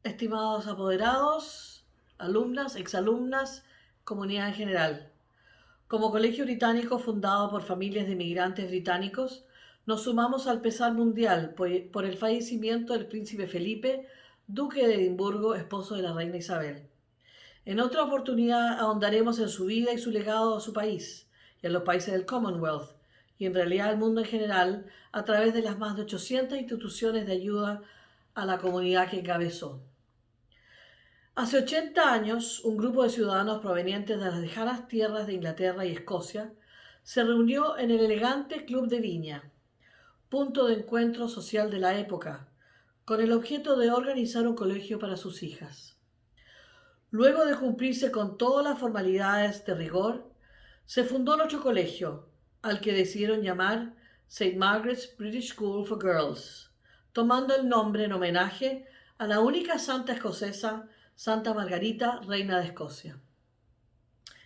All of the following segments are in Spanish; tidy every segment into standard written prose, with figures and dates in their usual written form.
estimados apoderados, alumnas, exalumnas, comunidad en general. Como colegio británico fundado por familias de inmigrantes británicos, nos sumamos al pesar mundial por el fallecimiento del príncipe Felipe, duque de Edimburgo, esposo de la reina Isabel. En otra oportunidad ahondaremos en su vida y su legado a su país y a los países del Commonwealth y en realidad al mundo en general a través de las más de 800 instituciones de ayuda a la comunidad que encabezó. Hace 80 años, un grupo de ciudadanos provenientes de las lejanas tierras de Inglaterra y Escocia se reunió en el elegante Club de Viña, punto de encuentro social de la época, con el objeto de organizar un colegio para sus hijas. Luego de cumplirse con todas las formalidades de rigor, se fundó nuestro colegio, al que decidieron llamar St. Margaret's British School for Girls, tomando el nombre en homenaje a la única santa escocesa, Santa Margarita, reina de Escocia.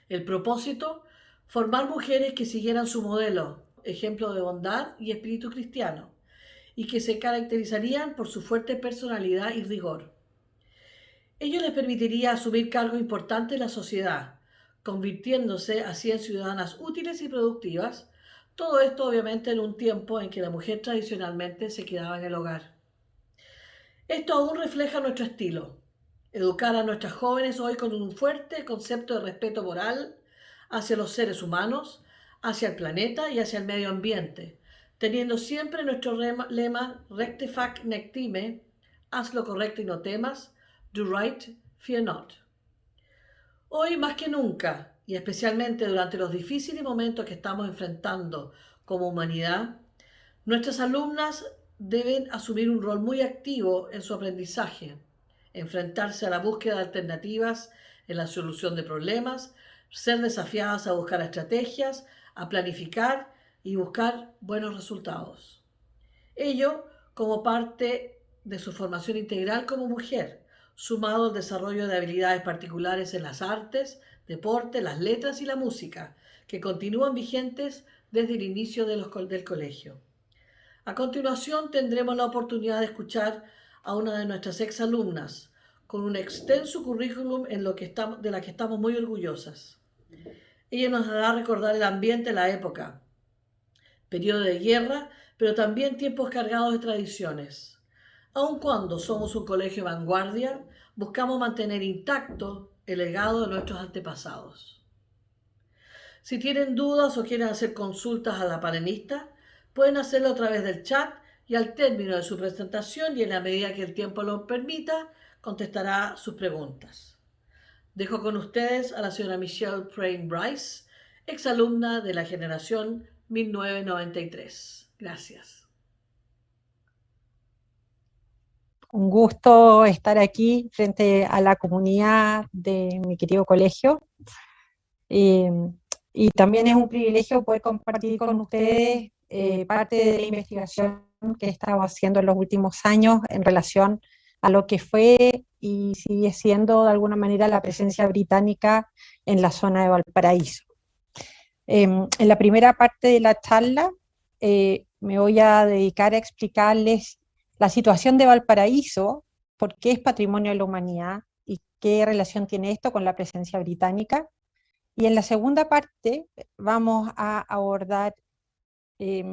El propósito, formar mujeres que siguieran su modelo, ejemplo de bondad y espíritu cristiano, y que se caracterizarían por su fuerte personalidad y rigor. Ello les permitiría asumir cargos importantes en la sociedad, convirtiéndose así en ciudadanas útiles y productivas, todo esto obviamente en un tiempo en que la mujer tradicionalmente se quedaba en el hogar. Esto aún refleja nuestro estilo, educar a nuestras jóvenes hoy con un fuerte concepto de respeto moral hacia los seres humanos, hacia el planeta y hacia el medio ambiente, teniendo siempre nuestro lema Recte fac nectime, haz lo correcto y no temas, do right, fear not. Hoy más que nunca, y especialmente durante los difíciles momentos que estamos enfrentando como humanidad, nuestras alumnas deben asumir un rol muy activo en su aprendizaje, enfrentarse a la búsqueda de alternativas en la solución de problemas, ser desafiadas a buscar estrategias, a planificar y buscar buenos resultados. Ello como parte de su formación integral como mujer, sumado al desarrollo de habilidades particulares en las artes, deporte, las letras y la música, que continúan vigentes desde el inicio del colegio. A continuación tendremos la oportunidad de escuchar a una de nuestras exalumnas con un extenso currículum de la que estamos muy orgullosas. Ella nos hará recordar el ambiente de la época, periodo de guerra, pero también tiempos cargados de tradiciones. Aun cuando somos un colegio de vanguardia, buscamos mantener intacto el legado de nuestros antepasados. Si tienen dudas o quieren hacer consultas a la panelista, pueden hacerlo a través del chat y al término de su presentación y en la medida que el tiempo lo permita, contestará sus preguntas. Dejo con ustedes a la señora Michelle Prane Bryce, exalumna de la generación 1993. Gracias. Un gusto estar aquí frente a la comunidad de mi querido colegio. Eh, y también es un privilegio poder compartir con ustedes parte de la investigación que he estado haciendo en los últimos años en relación a lo que fue y sigue siendo de alguna manera la presencia británica en la zona de Valparaíso. En la primera parte de la charla me voy a dedicar a explicarles la situación de Valparaíso, por qué es patrimonio de la humanidad y qué relación tiene esto con la presencia británica. Y en la segunda parte vamos a abordar eh,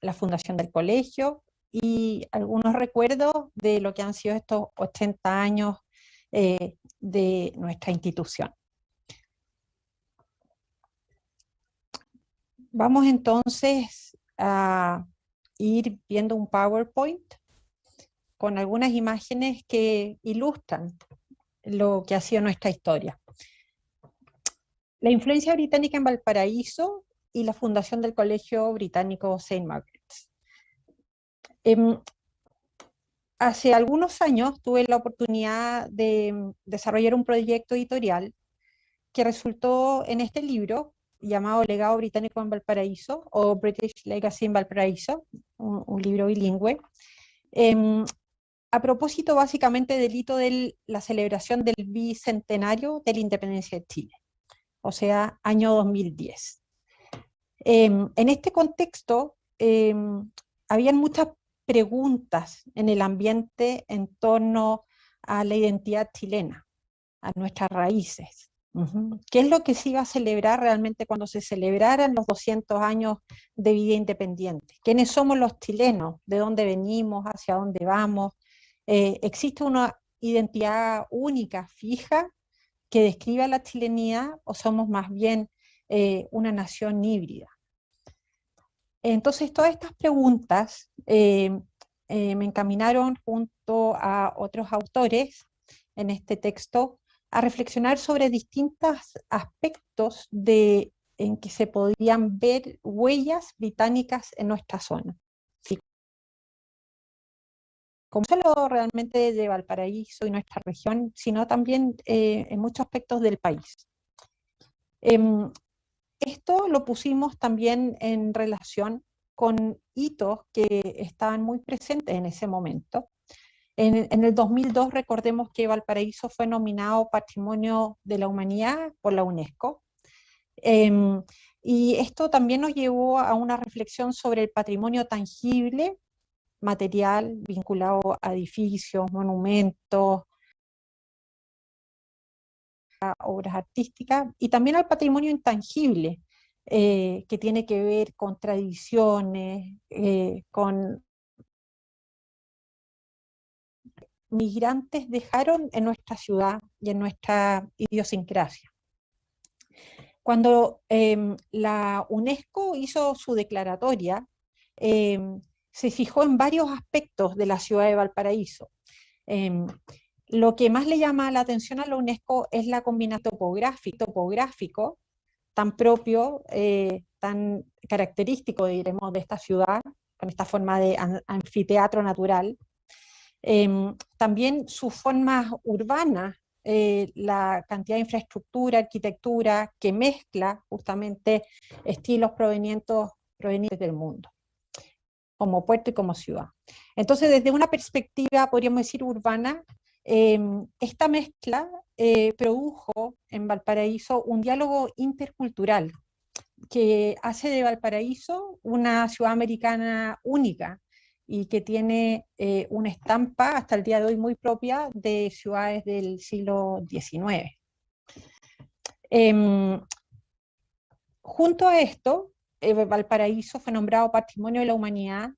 la fundación del colegio y algunos recuerdos de lo que han sido estos 80 años de nuestra institución. Vamos entonces a ir viendo un PowerPoint con algunas imágenes que ilustran lo que ha sido nuestra historia. La influencia británica en Valparaíso y la fundación del Colegio Británico St. Margaret's. Hace algunos años tuve la oportunidad de desarrollar un proyecto editorial que resultó en este libro llamado Legado Británico en Valparaíso o British Legacy en Valparaíso, un libro bilingüe, a propósito básicamente del hito de la celebración del bicentenario de la independencia de Chile, o sea, año 2010. En este contexto, habían muchas preguntas en el ambiente en torno a la identidad chilena, a nuestras raíces. ¿Qué es lo que se iba a celebrar realmente cuando se celebraran los 200 años de vida independiente? ¿Quiénes somos los chilenos? ¿De dónde venimos? ¿Hacia dónde vamos? ¿Existe una identidad única, fija, que describa la chilenidad, o somos más bien una nación híbrida? Entonces, todas estas preguntas me encaminaron junto a otros autores en este texto a reflexionar sobre distintos aspectos en que se podían ver huellas británicas en nuestra zona. ¿Sí? Como solo realmente de Valparaíso y nuestra región, sino también en muchos aspectos del país. Esto lo pusimos también en relación con hitos que estaban muy presentes en ese momento. En el 2002 recordemos que Valparaíso fue nominado Patrimonio de la Humanidad por la UNESCO. Y esto también nos llevó a una reflexión sobre el patrimonio tangible, material, vinculado a edificios, monumentos, a obras artísticas, y también al patrimonio intangible, que tiene que ver con tradiciones, con migrantes dejaron en nuestra ciudad y en nuestra idiosincrasia. Cuando la UNESCO hizo su declaratoria, se fijó en varios aspectos de la ciudad de Valparaíso. Lo que más le llama la atención a la UNESCO es la combinación topográfico tan propio, tan característico, diremos, de esta ciudad, con esta forma de anfiteatro natural. También sus formas urbanas, la cantidad de infraestructura, arquitectura, que mezcla justamente estilos provenientes del mundo, como puerto y como ciudad. Entonces, desde una perspectiva, podríamos decir, urbana, esta mezcla produjo en Valparaíso un diálogo intercultural que hace de Valparaíso una ciudad americana única y que tiene una estampa hasta el día de hoy muy propia de ciudades del siglo XIX. Junto a esto, Valparaíso fue nombrado Patrimonio de la Humanidad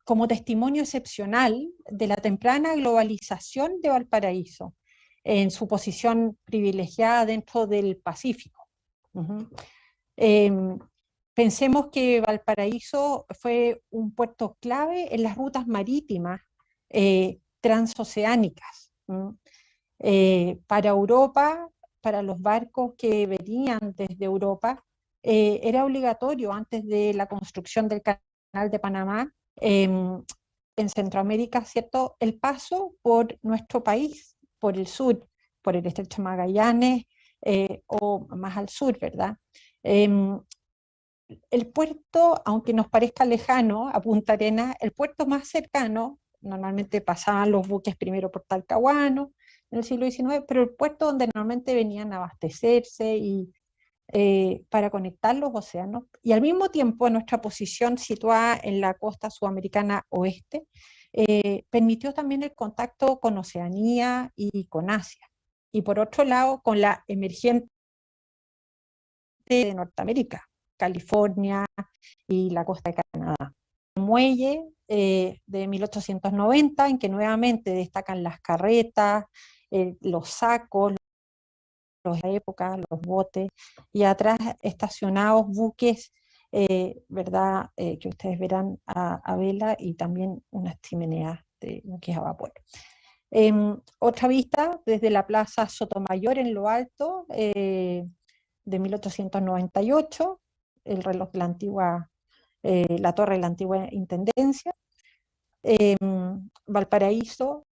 como testimonio excepcional de la temprana globalización de Valparaíso, en su posición privilegiada dentro del Pacífico. Pensemos que Valparaíso fue un puerto clave en las rutas marítimas transoceánicas. Para Europa, para los barcos que venían desde Europa, era obligatorio antes de la construcción del Canal de Panamá, en Centroamérica, ¿cierto?, el paso por nuestro país, por el sur, por el Estrecho de Magallanes, o más al sur, ¿verdad? El puerto, aunque nos parezca lejano, a Punta Arenas, el puerto más cercano, normalmente pasaban los buques primero por Talcahuano en el siglo XIX, pero el puerto donde normalmente venían a abastecerse y para conectar los océanos, y al mismo tiempo nuestra posición situada en la costa sudamericana oeste, permitió también el contacto con Oceanía y con Asia, y por otro lado con la emergente de Norteamérica, California y la costa de Canadá. Un muelle de 1890 en que nuevamente destacan las carretas, los sacos, de la época, los botes, y atrás estacionados buques, ¿verdad? Que ustedes verán a vela, y también unas chimeneas de que es a vapor. Otra vista desde la Plaza Sotomayor en lo alto, de 1898, el reloj de la antigua, la torre de la antigua Intendencia. Valparaíso,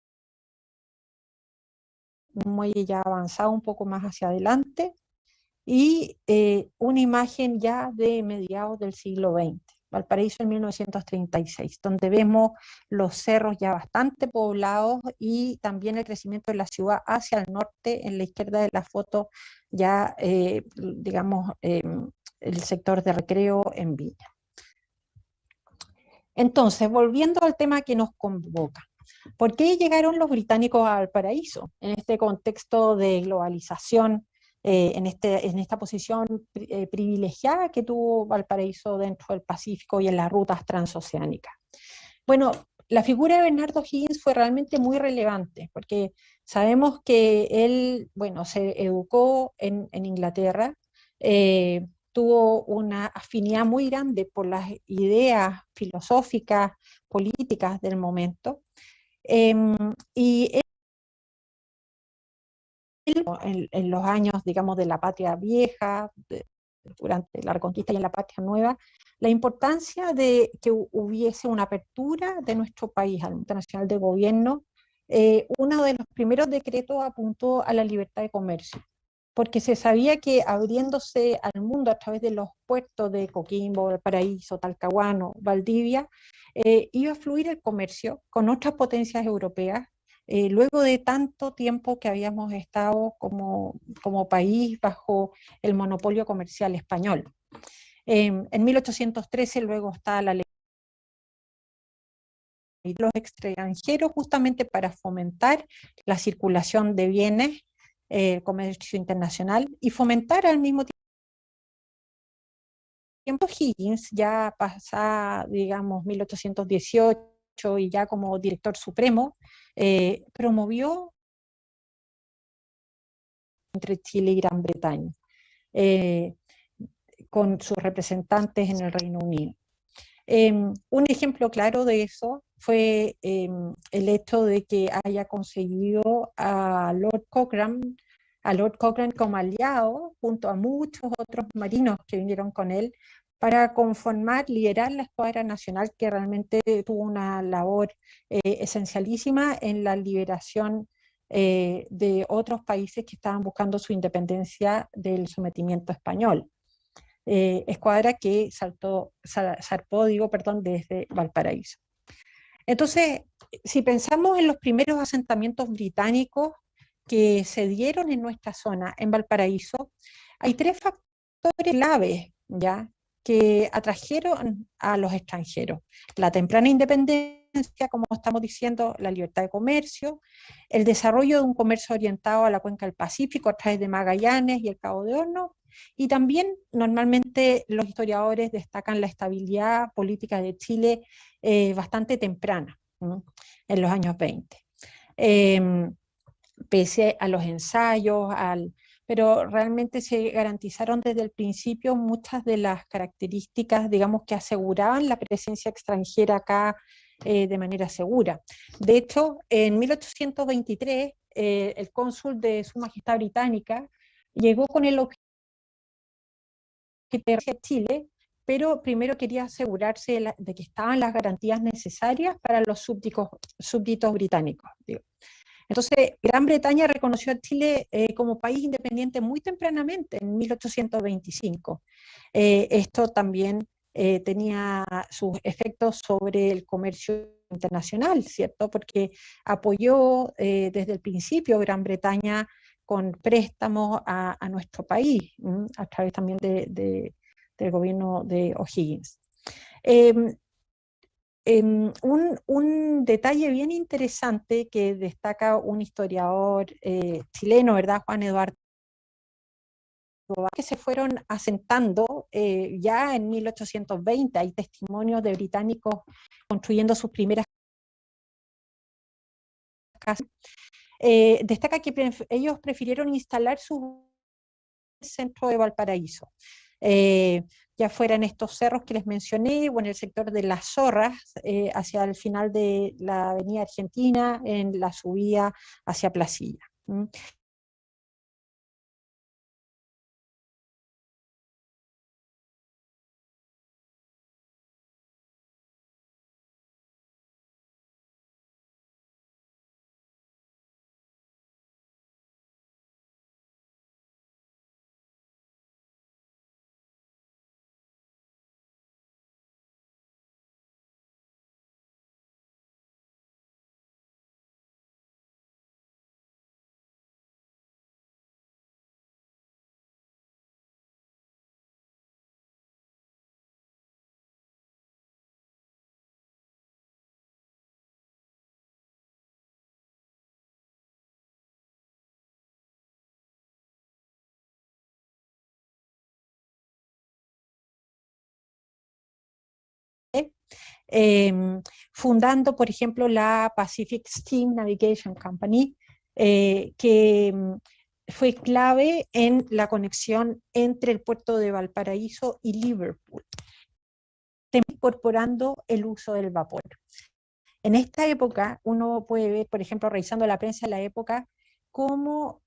un muelle ya avanzado un poco más hacia adelante, y una imagen ya de mediados del siglo XX, Valparaíso en 1936, donde vemos los cerros ya bastante poblados y también el crecimiento de la ciudad hacia el norte. En la izquierda de la foto ya, digamos, el sector de recreo en Viña. Entonces, volviendo al tema que nos convoca, ¿Por qué llegaron los británicos a Valparaíso en este contexto de globalización, en esta posición privilegiada que tuvo Valparaíso dentro del Pacífico y en las rutas transoceánicas? Bueno, la figura de Bernardo Higgins fue realmente muy relevante, porque sabemos que él, bueno, se educó en Inglaterra, tuvo una afinidad muy grande por las ideas filosóficas, políticas del momento, y él, en los años, digamos, de la Patria Vieja, durante la Reconquista y en la Patria Nueva, la importancia de que hubiese una apertura de nuestro país al mundo nacional de gobierno. Uno de los primeros decretos apuntó a la libertad de comercio, porque se sabía que abriéndose al mundo a través de los puertos de Coquimbo, Valparaíso, Talcahuano, Valdivia, iba a fluir el comercio con otras potencias europeas, luego de tanto tiempo que habíamos estado como país bajo el monopolio comercial español. En 1813 luego está la ley de los extranjeros, justamente para fomentar la circulación de bienes, el comercio internacional, y fomentar al mismo tiempo Higgins, ya pasada, digamos, 1818 y ya como director supremo, promovió entre Chile y Gran Bretaña, eh, con sus representantes en el Reino Unido. Un ejemplo claro de eso fue el hecho de que haya conseguido a Lord Cochrane como aliado, junto a muchos otros marinos que vinieron con él, para conformar, liderar la Escuadra Nacional, que realmente tuvo una labor esencialísima en la liberación de otros países que estaban buscando su independencia del sometimiento español. Escuadra que zarpó, digo, perdón, desde Valparaíso. Entonces, si pensamos en los primeros asentamientos británicos que se dieron en nuestra zona, en Valparaíso, hay tres factores claves, ¿ya?, que atrajeron a los extranjeros. La temprana independencia, como estamos diciendo, la libertad de comercio, el desarrollo de un comercio orientado a la cuenca del Pacífico a través de Magallanes y el Cabo de Hornos, y también normalmente los historiadores destacan la estabilidad política de Chile bastante temprana, ¿no?, en los años 20. Pese a los ensayos, pero realmente se garantizaron desde el principio muchas de las características, digamos, que aseguraban la presencia extranjera acá de manera segura. De hecho, en 1823, el cónsul de Su Majestad Británica llegó con el objetivo de Chile, pero primero quería asegurarse de que estaban las garantías necesarias para los súbditos británicos, digo. Entonces, Gran Bretaña reconoció a Chile como país independiente muy tempranamente, en 1825. Esto también tenía sus efectos sobre el comercio internacional, ¿cierto? Porque apoyó desde el principio Gran Bretaña con préstamos a nuestro país, a través también del gobierno de O'Higgins. Eh, un detalle bien interesante que destaca un historiador chileno, ¿verdad?, Juan Eduardo, que se fueron asentando ya en 1820, hay testimonios de británicos construyendo sus primeras casas. Destaca que ellos prefirieron instalar su centro de Valparaíso, ya fuera en estos cerros que les mencioné o en el sector de Las Zorras, hacia el final de la avenida Argentina, en la subida hacia Placilla. fundando, por ejemplo, la Pacific Steam Navigation Company, que fue clave en la conexión entre el puerto de Valparaíso y Liverpool, incorporando el uso del vapor. En esta época, uno puede ver, por ejemplo, revisando la prensa de la época, cómo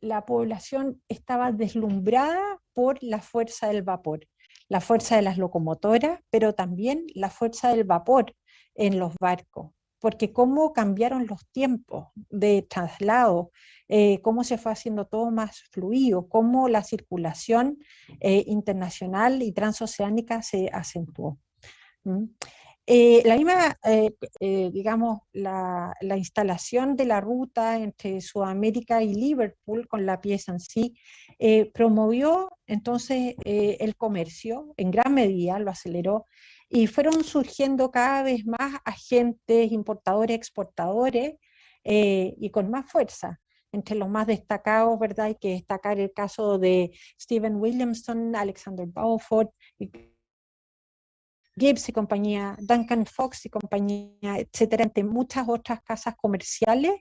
la población estaba deslumbrada por la fuerza del vapor, la fuerza de las locomotoras, pero también la fuerza del vapor en los barcos, porque cómo cambiaron los tiempos de traslado, cómo se fue haciendo todo más fluido, cómo la circulación internacional y transoceánica se acentuó. ¿Mm? La misma, digamos, la instalación de la ruta entre Sudamérica y Liverpool con la pieza en sí, promovió entonces el comercio en gran medida, lo aceleró, y fueron surgiendo cada vez más agentes, importadores, exportadores, y con más fuerza. Entre los más destacados, ¿verdad? Hay que destacar el caso de Stephen Williamson, Alexander Beaufort, Gibbs y compañía, Duncan Fox y compañía, etcétera, entre muchas otras casas comerciales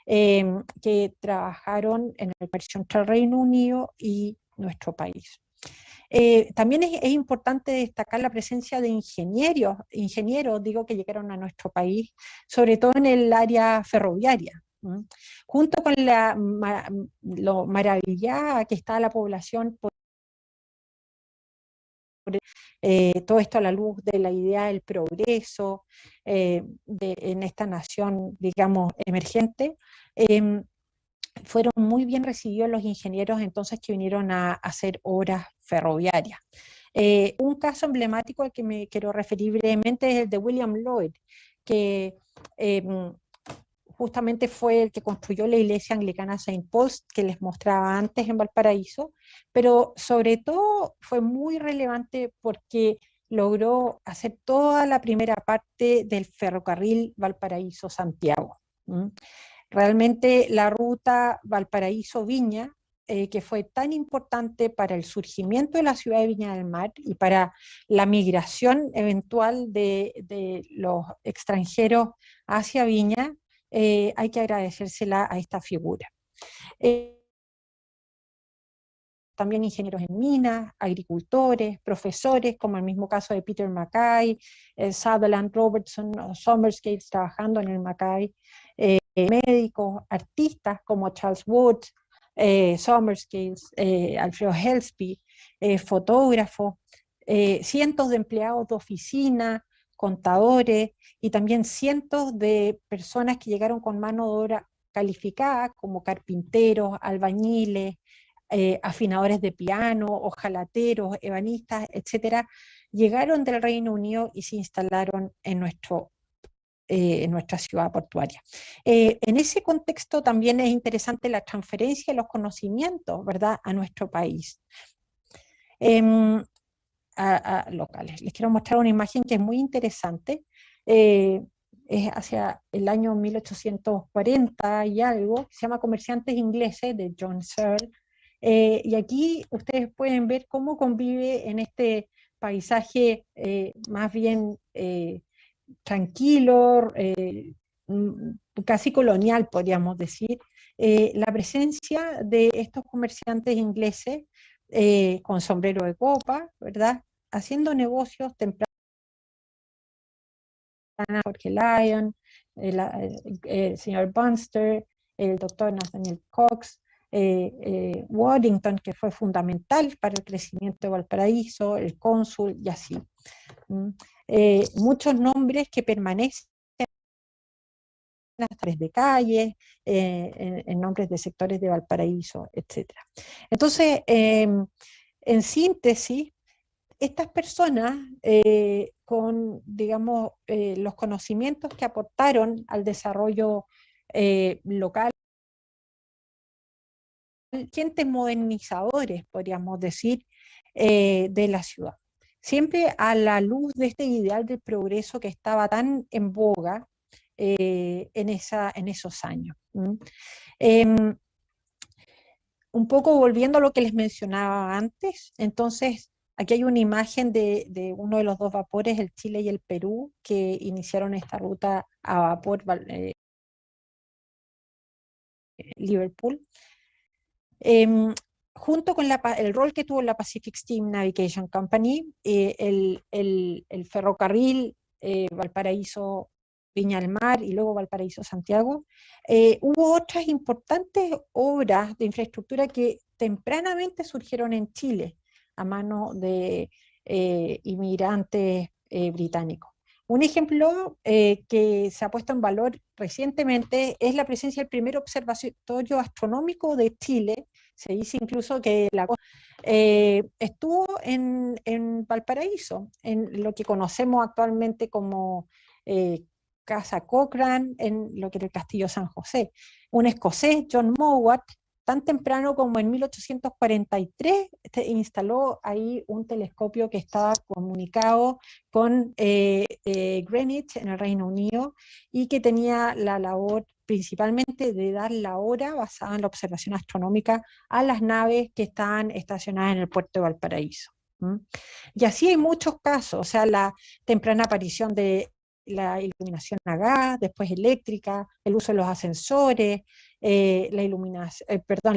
que trabajaron en el comercio entre el Reino Unido y nuestro país. También es importante destacar la presencia de ingenieros, digo, que llegaron a nuestro país, sobre todo en el área ferroviaria. Junto con lo maravillada que está la población por todo esto a la luz de la idea del progreso en esta nación, digamos, emergente, fueron muy bien recibidos los ingenieros entonces que vinieron a hacer obras ferroviarias. Un caso emblemático al que me quiero referir brevemente es el de William Lloyd, que justamente fue el que construyó la iglesia anglicana Saint Paul's que les mostraba antes en Valparaíso, pero sobre todo fue muy relevante porque logró hacer toda la primera parte del ferrocarril Valparaíso-Santiago. Realmente la ruta Valparaíso-Viña, que fue tan importante para el surgimiento de la ciudad de Viña del Mar y para la migración eventual de los extranjeros hacia Viña, hay que agradecérsela a esta figura. También ingenieros en minas, agricultores, profesores, como el mismo caso de Peter Mackay, Sutherland, Robertson, Somerscapes trabajando en el Mackay, médicos, artistas como Charles Wood, Somerscapes, Alfredo Helsby, fotógrafos, cientos de empleados de oficina, contadores y también cientos de personas que llegaron con mano de obra calificada como carpinteros, albañiles, afinadores de piano, ojalateros, ebanistas, etcétera, llegaron del Reino Unido y se instalaron en nuestra ciudad portuaria. En ese contexto también es interesante la transferencia de los conocimientos, ¿verdad?, a nuestro país. A locales. Les quiero mostrar una imagen que es muy interesante. Es hacia el año 1840 y algo, se llama Comerciantes Ingleses, de John Searle, y aquí ustedes pueden ver cómo convive en este paisaje más bien tranquilo, casi colonial, podríamos decir, la presencia de estos comerciantes ingleses con sombrero de copa, ¿verdad? Haciendo negocios tempranos, Jorge Lyon, el señor Bunster, el doctor Nathaniel Cox, Waddington, que fue fundamental para el crecimiento de Valparaíso, el cónsul y así. Muchos nombres que permanecen en las de calles, en nombres de sectores de Valparaíso, etc. Entonces, en síntesis, estas personas digamos, los conocimientos que aportaron al desarrollo local, agentes modernizadores, podríamos decir, de la ciudad. Siempre a la luz de este ideal del progreso que estaba tan en boga en esos años. Un poco volviendo a lo que les mencionaba antes, entonces Aquí hay una imagen de uno de los dos vapores, el Chile y el Perú, que iniciaron esta ruta a vapor Liverpool. Junto con el rol que tuvo la Pacific Steam Navigation Company, el ferrocarril Valparaíso Viña del Mar y luego Valparaíso Santiago, hubo otras importantes obras de infraestructura que tempranamente surgieron en Chile a mano de inmigrantes británicos. Un ejemplo que se ha puesto en valor recientemente es la presencia del primer observatorio astronómico de Chile. Se dice incluso que estuvo en Valparaíso, en lo que conocemos actualmente como Casa Cochrane, en lo que era el Castillo San José. Un escocés, John Mowat, tan temprano como en 1843, instaló ahí un telescopio que estaba comunicado con Greenwich en el Reino Unido y que tenía la labor principalmente de dar la hora basada en la observación astronómica a las naves que estaban estacionadas en el puerto de Valparaíso. Y así hay muchos casos, o sea, la temprana aparición de la iluminación a gas, después eléctrica, el uso de los ascensores, la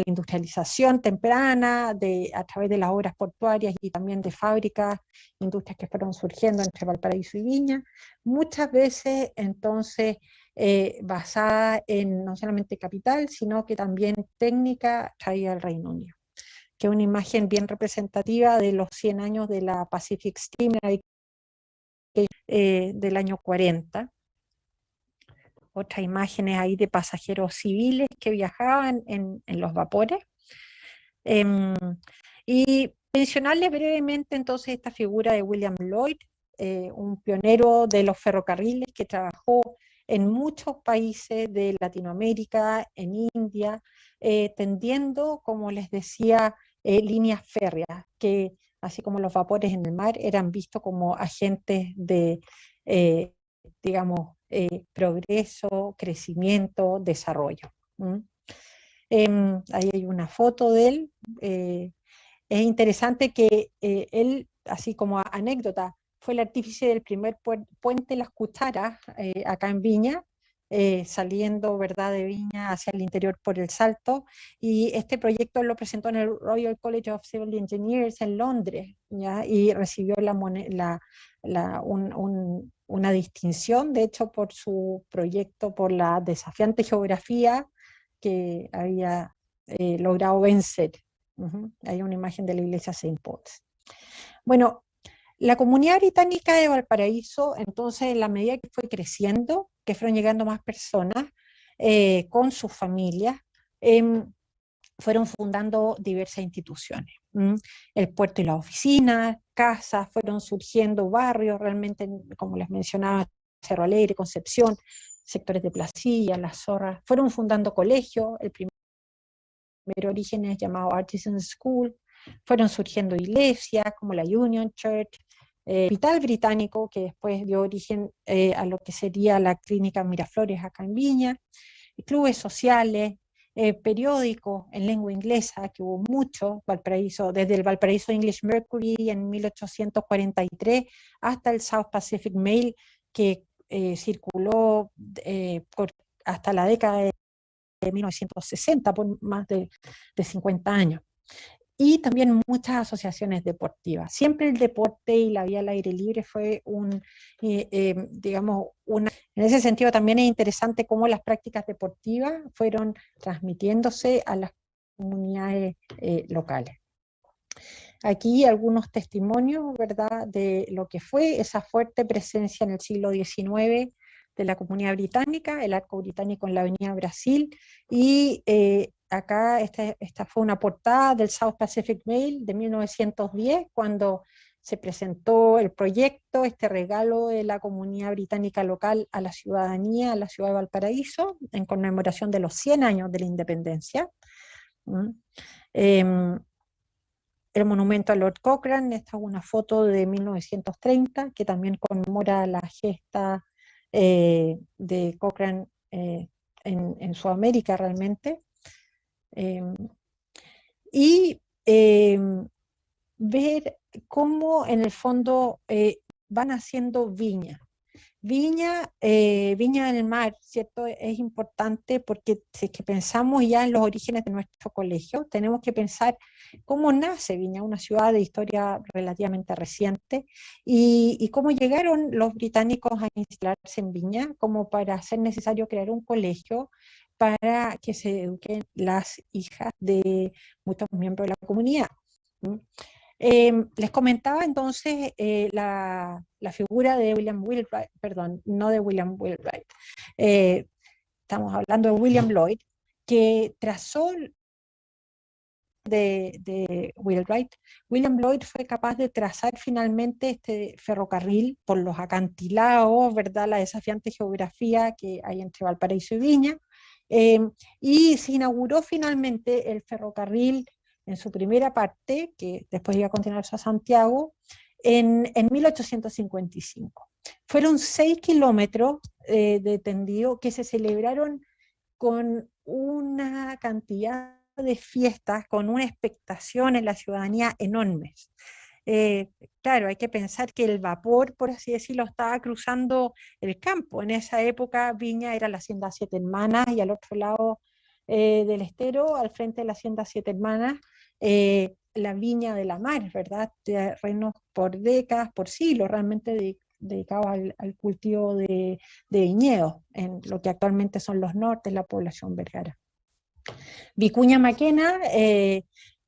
industrialización temprana a través de las obras portuarias y también de fábricas, industrias que fueron surgiendo entre Valparaíso y Viña, muchas veces entonces basada en no solamente capital, sino que también técnica traída del Reino Unido, que es una imagen bien representativa de los 100 años de la Pacific Steam del año 40. Otras imágenes ahí de pasajeros civiles que viajaban en los vapores. Y mencionarles brevemente entonces esta figura de William Lloyd, un pionero de los ferrocarriles que trabajó en muchos países de Latinoamérica, en India, tendiendo, como les decía, líneas férreas, que así como los vapores en el mar eran vistos como agentes de, digamos, progreso, crecimiento, desarrollo. Ahí hay una foto de él. Es interesante que él, así como anécdota, fue el artífice del primer puente Las Cucharas acá en Viña, saliendo, ¿verdad?, de Viña hacia el interior por el Salto, y este proyecto lo presentó en el Royal College of Civil Engineers en Londres, ¿ya? Y recibió una distinción, de hecho, por su proyecto, por la desafiante geografía que había logrado vencer. Hay una imagen de la iglesia Saint Paul's. Bueno, la comunidad británica de Valparaíso, entonces, en la medida que fue creciendo, que fueron llegando más personas con sus familias, fueron fundando diversas instituciones. El puerto y las oficinas, casas, fueron surgiendo barrios, realmente, como les mencionaba, Cerro Alegre, Concepción, sectores de Placilla, Las Zorras, fueron fundando colegios, el primer origen es llamado Artisan School, fueron surgiendo iglesias como la Union Church, hospital británico que después dio origen a lo que sería la clínica Miraflores acá en Viña, clubes sociales, periódicos en lengua inglesa, que hubo mucho, Valparaíso, desde el Valparaíso English Mercury en 1843 hasta el South Pacific Mail, que circuló hasta la década de 1960, por más de 50 años. Y también muchas asociaciones deportivas. Siempre el deporte y la vida al aire libre fue digamos, en ese sentido también es interesante cómo las prácticas deportivas fueron transmitiéndose a las comunidades locales. Aquí algunos testimonios, ¿verdad?, de lo que fue esa fuerte presencia en el siglo XIX de la comunidad británica, el arco británico en la avenida Brasil, y acá esta fue una portada del South Pacific Mail de 1910, cuando se presentó el proyecto, este regalo de la comunidad británica local a la ciudadanía, a la ciudad de Valparaíso, en conmemoración de los 100 años de la independencia. El monumento a Lord Cochrane, esta es una foto de 1930 que también conmemora la gesta de Cochrane en Sudamérica realmente. Y ver cómo en el fondo van haciendo viña. Viña del Mar, ¿cierto? Es importante porque si es que pensamos ya en los orígenes de nuestro colegio, tenemos que pensar cómo nace Viña, una ciudad de historia relativamente reciente, y cómo llegaron los británicos a instalarse en Viña, como para hacer necesario crear un colegio para que se eduquen las hijas de muchos miembros de la comunidad. ¿Mm? Les comentaba entonces la figura de William Wheelwright, perdón, no de William Wheelwright, eh, estamos hablando de William Lloyd, que trazó de Wheelwright. William Lloyd fue capaz de trazar finalmente este ferrocarril por los acantilados, ¿verdad? La desafiante geografía que hay entre Valparaíso y Viña, eh, y se inauguró finalmente el ferrocarril en su primera parte, que después iba a continuar a Santiago, en 1855. Fueron 6 kilómetros de tendido que se celebraron con una cantidad de fiestas, con una expectación en la ciudadanía enormes. Eh, claro, hay que pensar que el vapor, por así decirlo, estaba cruzando el campo. En esa época Viña era la hacienda Siete Hermanas y al otro lado del estero, al frente de la hacienda Siete Hermanas, la Viña de la Mar, ¿verdad? Terrenos por décadas, por siglos, realmente dedicados al cultivo de viñedos, en lo que actualmente son los nortes, la población Vergara. Vicuña Maquena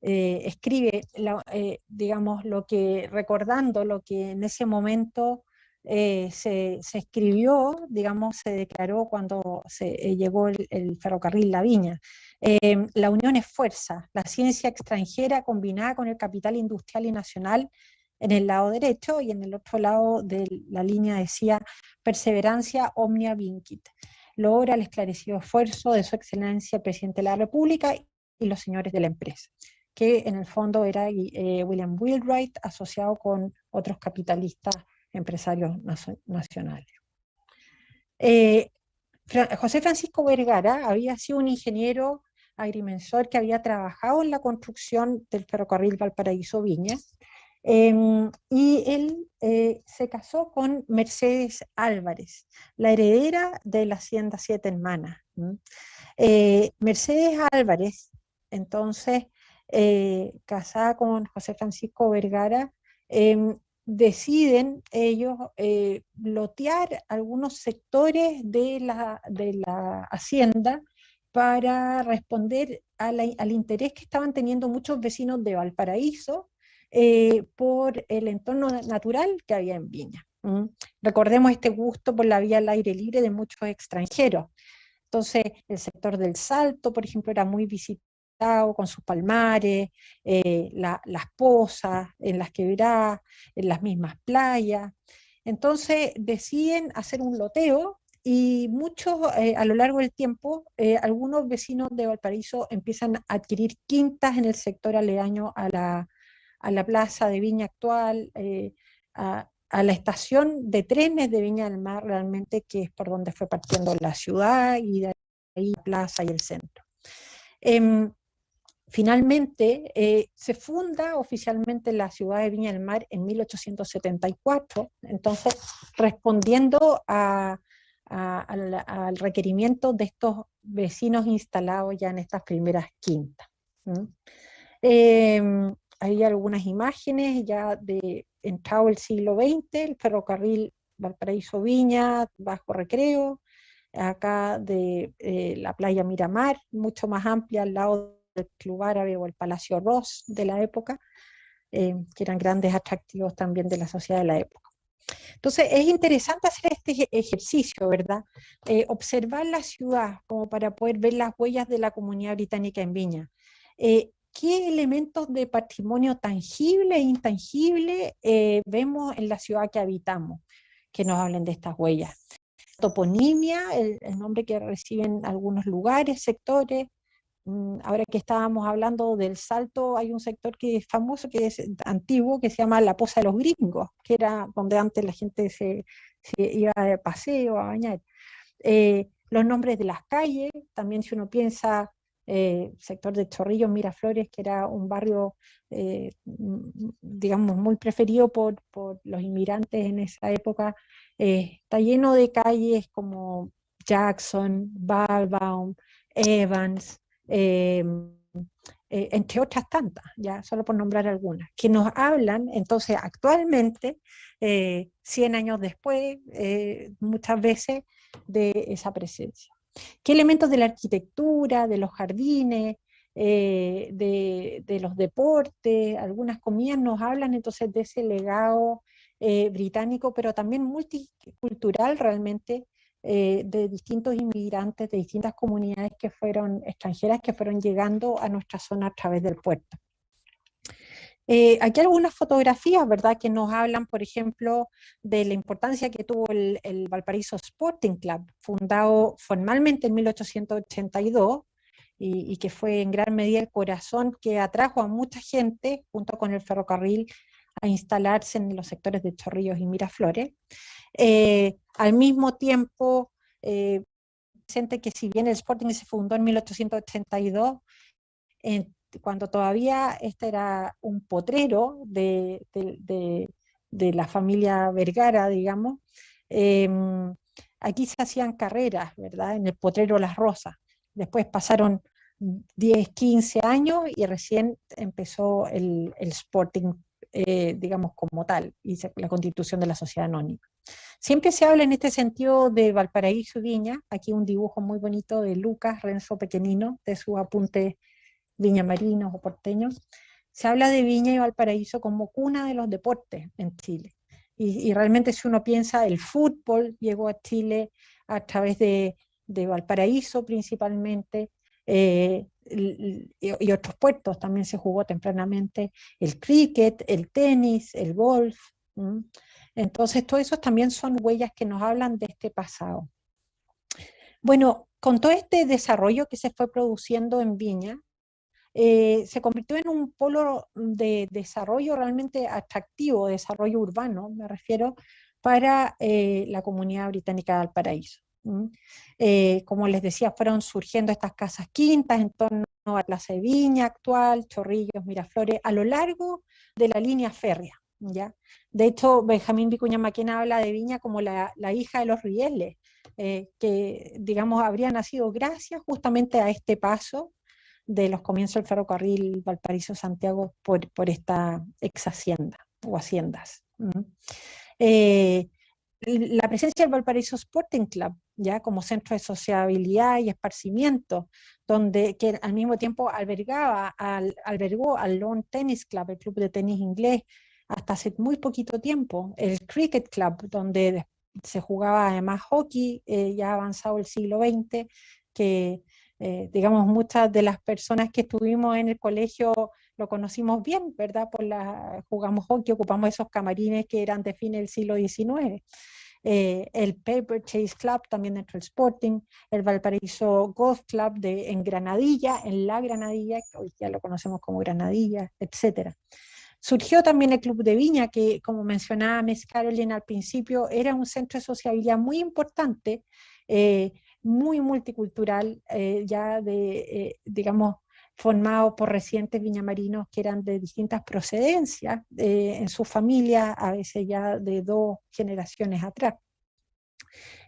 escribe, digamos, recordando lo que en ese momento se escribió, digamos, se declaró cuando llegó el ferrocarril La Viña. La unión es fuerza, la ciencia extranjera combinada con el capital industrial y nacional en el lado derecho, y en el otro lado de la línea decía perseverancia omnia vincit, logra el esclarecido esfuerzo de su excelencia el presidente de la República y los señores de la empresa, que en el fondo era William Wheelwright asociado con otros capitalistas empresarios nacionales. José Francisco Vergara había sido un ingeniero agrimensor que había trabajado en la construcción del ferrocarril Valparaíso-Viña, y él se casó con Mercedes Álvarez, la heredera de la hacienda Siete Hermanas. Mercedes Álvarez, entonces, casada con José Francisco Vergara, deciden ellos lotear algunos sectores de la hacienda para responder al interés que estaban teniendo muchos vecinos de Valparaíso por el entorno natural que había en Viña. Recordemos este gusto por la vía al aire libre de muchos extranjeros. Entonces, el sector del Salto, por ejemplo, era muy visitado con sus palmares, las pozas, en las quebradas, en las mismas playas. Entonces, deciden hacer un loteo y muchos, a lo largo del tiempo, algunos vecinos de Valparaíso empiezan a adquirir quintas en el sector aledaño a la plaza de Viña actual, a la estación de trenes de Viña del Mar, realmente, que es por donde fue partiendo la ciudad, y de ahí la plaza y el centro. Finalmente, se funda oficialmente la ciudad de Viña del Mar en 1874, entonces respondiendo al requerimiento de estos vecinos instalados ya en estas primeras quintas. Hay algunas imágenes ya de entrado el siglo XX, el ferrocarril Valparaíso-Viña, Bajo Recreo, acá de la playa Miramar, mucho más amplia al lado del Club Árabe o el Palacio Ross de la época, que eran grandes atractivos también de la sociedad de la época. Entonces es interesante hacer este ejercicio, ¿verdad? Observar la ciudad como para poder ver las huellas de la comunidad británica en Viña. ¿Qué elementos de patrimonio tangible e intangible vemos en la ciudad que habitamos, que nos hablen de estas huellas? Toponimia, el nombre que reciben algunos lugares, sectores. Ahora que estábamos hablando del Salto, hay un sector que es famoso, que es antiguo, que se llama la Poza de los Gringos, que era donde antes la gente se iba de paseo, a bañar. Los nombres de las calles, también si uno piensa sector de Chorrillos, Miraflores, que era un barrio, digamos, muy preferido por los inmigrantes en esa época. Está lleno de calles como Jackson, Ballbaum, Evans, entre otras tantas, ya solo por nombrar algunas, que nos hablan entonces actualmente, 100 años después, muchas veces de esa presencia. ¿Qué elementos de la arquitectura, de los jardines, de los deportes, algunas comidas nos hablan entonces de ese legado británico, pero también multicultural realmente, de distintos inmigrantes, de distintas comunidades que fueron extranjeras, que fueron llegando a nuestra zona a través del puerto? Aquí algunas fotografías, ¿verdad?, que nos hablan, por ejemplo, de la importancia que tuvo el Valparaíso Sporting Club, fundado formalmente en 1882, y que fue en gran medida el corazón que atrajo a mucha gente, junto con el ferrocarril, a instalarse en los sectores de Chorrillos y Miraflores. Al mismo tiempo, presente que si bien el Sporting se fundó en 1882, cuando todavía este era un potrero de la familia Vergara, digamos, eh, aquí se hacían carreras, ¿verdad? En el potrero Las Rosas. Después pasaron 10, 15 años y recién empezó el Sporting, digamos, como tal, y la constitución de la sociedad anónima. Siempre se habla en este sentido de Valparaíso y Viña. Aquí un dibujo muy bonito de Lucas Renzo Pequeñino, de sus apuntes viñamarinos o porteños. Se habla de Viña y Valparaíso como cuna de los deportes en Chile. Y realmente si uno piensa, el fútbol llegó a Chile a través de Valparaíso principalmente, y otros puertos también se jugó tempranamente, el cricket, el tenis, el golf. Entonces, todo eso también son huellas que nos hablan de este pasado. Bueno, con todo este desarrollo que se fue produciendo en Viña, se convirtió en un polo de desarrollo realmente atractivo, desarrollo urbano, me refiero, para la comunidad británica de Valparaíso. Como les decía, fueron surgiendo estas casas quintas en torno a la Plaza de Viña actual, Chorrillos, Miraflores, a lo largo de la línea férrea, ¿ya? De hecho, Benjamín Vicuña Maquena habla de Viña como la hija de los rieles, que, digamos, habría nacido gracias justamente a este paso de los comienzos del ferrocarril Valparaíso-Santiago por esta ex hacienda o haciendas. La presencia del Valparaíso Sporting Club, ya como centro de sociabilidad y esparcimiento, que al mismo tiempo albergó al Lawn Tennis Club, el club de tenis inglés, hasta hace muy poquito tiempo, el Cricket Club, donde se jugaba además hockey, ya avanzado el siglo XX, que digamos, muchas de las personas que estuvimos en el colegio lo conocimos bien, ¿verdad? Jugamos hockey, ocupamos esos camarines que eran de fin del siglo XIX. El Paper Chase Club, también dentro del Sporting, el Valparaíso Golf Club en Granadilla, en La Granadilla, que hoy ya lo conocemos como Granadilla, etc. Surgió también el Club de Viña, que como mencionaba Miss Caroline al principio, era un centro de sociabilidad muy importante, muy multicultural, digamos, formado por residentes viñamarinos que eran de distintas procedencias, en sus familias, a veces ya de 2 generaciones atrás.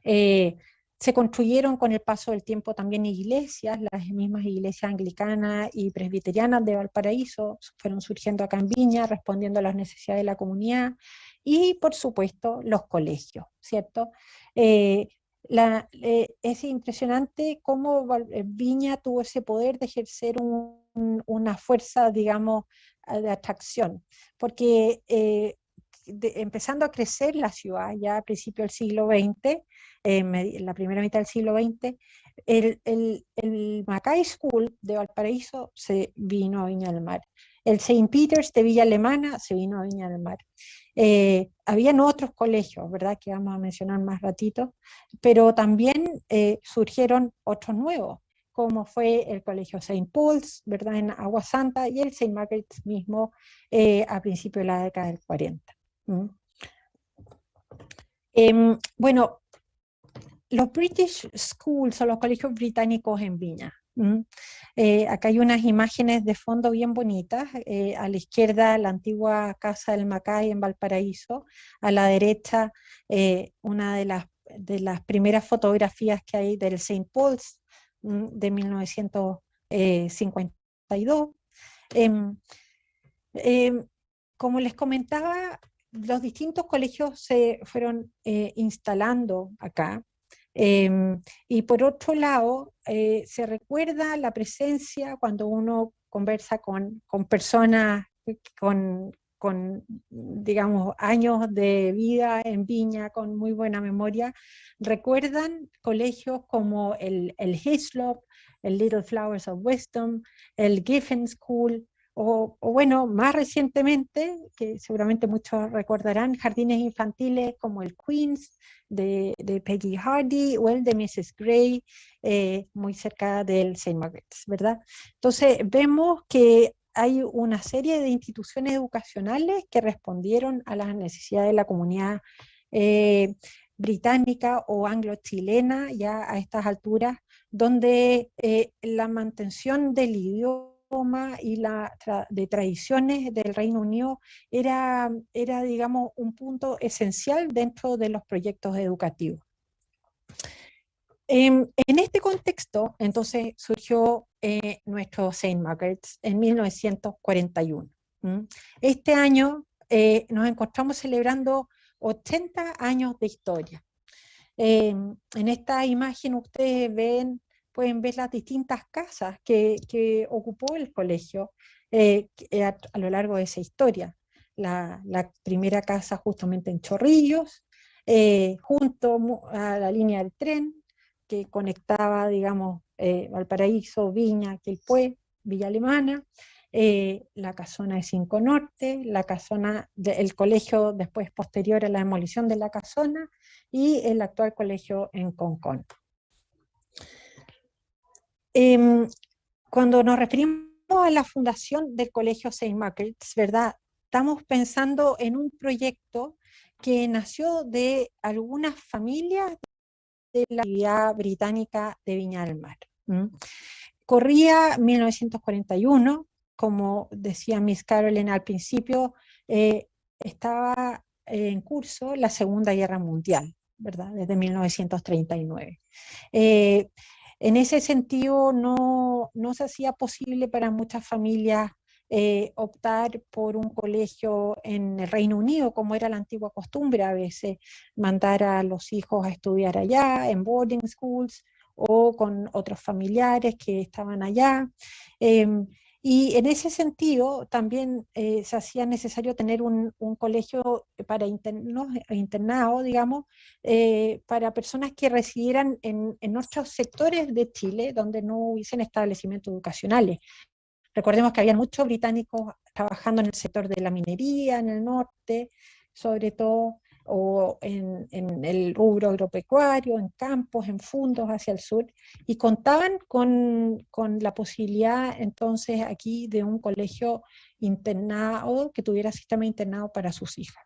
Se construyeron con el paso del tiempo también iglesias, las mismas iglesias anglicanas y presbiterianas de Valparaíso fueron surgiendo acá en Viña, respondiendo a las necesidades de la comunidad, y por supuesto los colegios, ¿cierto? Es impresionante cómo Viña tuvo ese poder de ejercer una fuerza, digamos, de atracción, porque empezando a crecer la ciudad ya a principios del siglo XX, en la primera mitad del siglo XX, el Mackay School de Valparaíso se vino a Viña del Mar. El Saint Peter's de Villa Alemana se vino a Viña del Mar. Habían otros colegios, ¿verdad?, que vamos a mencionar más ratito, pero también surgieron otros nuevos, como fue el Colegio Saint Paul's, ¿verdad?, en Agua Santa, y el Saint Margaret's mismo a principios de la década del 40. Bueno, los British Schools o los colegios británicos en Viña. Acá hay unas imágenes de fondo bien bonitas. A la izquierda la antigua casa del Macay en Valparaíso, a la derecha una de las primeras fotografías que hay del St. Paul's de 1952. Em, em, Como les comentaba, los distintos colegios se fueron instalando acá. Y por otro lado, se recuerda la presencia cuando uno conversa con personas digamos, años de vida en Viña, con muy buena memoria, recuerdan colegios como el Hislop, el Little Flowers of Wisdom, el Giffen School, o bueno, más recientemente, que seguramente muchos recordarán, jardines infantiles como el Queen's de Peggy Hardy o el de Mrs. Gray, muy cerca del St. Margaret's, ¿verdad? Entonces vemos que hay una serie de instituciones educacionales que respondieron a las necesidades de la comunidad británica o anglo-chilena ya a estas alturas, donde la mantención del idioma y de tradiciones del Reino Unido era, digamos, un punto esencial dentro de los proyectos educativos. En este contexto, entonces, surgió nuestro St. Margaret's en 1941. Este año nos encontramos celebrando 80 años de historia. En esta imagen ustedes pueden ver las distintas casas que ocupó el colegio a lo largo de esa historia. La primera casa justamente en Chorrillos, junto a la línea del tren que conectaba, digamos, Valparaíso, Viña, Quilpué, Villa Alemana, la casona de Cinco Norte, la casona del colegio después posterior a la demolición de la casona, y el actual colegio en Concón. Cuando nos referimos a la fundación del colegio St. Margaret's, ¿verdad? Estamos pensando en un proyecto que nació de algunas familias de la actividad británica de Viña del Mar. Corría 1941, como decía Miss Carolyn al principio, estaba en curso la Segunda Guerra Mundial, ¿verdad? Desde 1939. En ese sentido, no se hacía posible para muchas familias optar por un colegio en el Reino Unido, como era la antigua costumbre a veces, mandar a los hijos a estudiar allá, en boarding schools, o con otros familiares que estaban allá. Y en ese sentido también se hacía necesario tener un colegio para internado, digamos, para personas que residieran en otros sectores de Chile donde no hubiesen establecimientos educacionales. Recordemos que había muchos británicos trabajando en el sector de la minería en el norte, sobre todo, o en el rubro agropecuario, en campos, en fundos hacia el sur, y contaban con la posibilidad entonces aquí de un colegio internado, que tuviera sistema internado para sus hijas.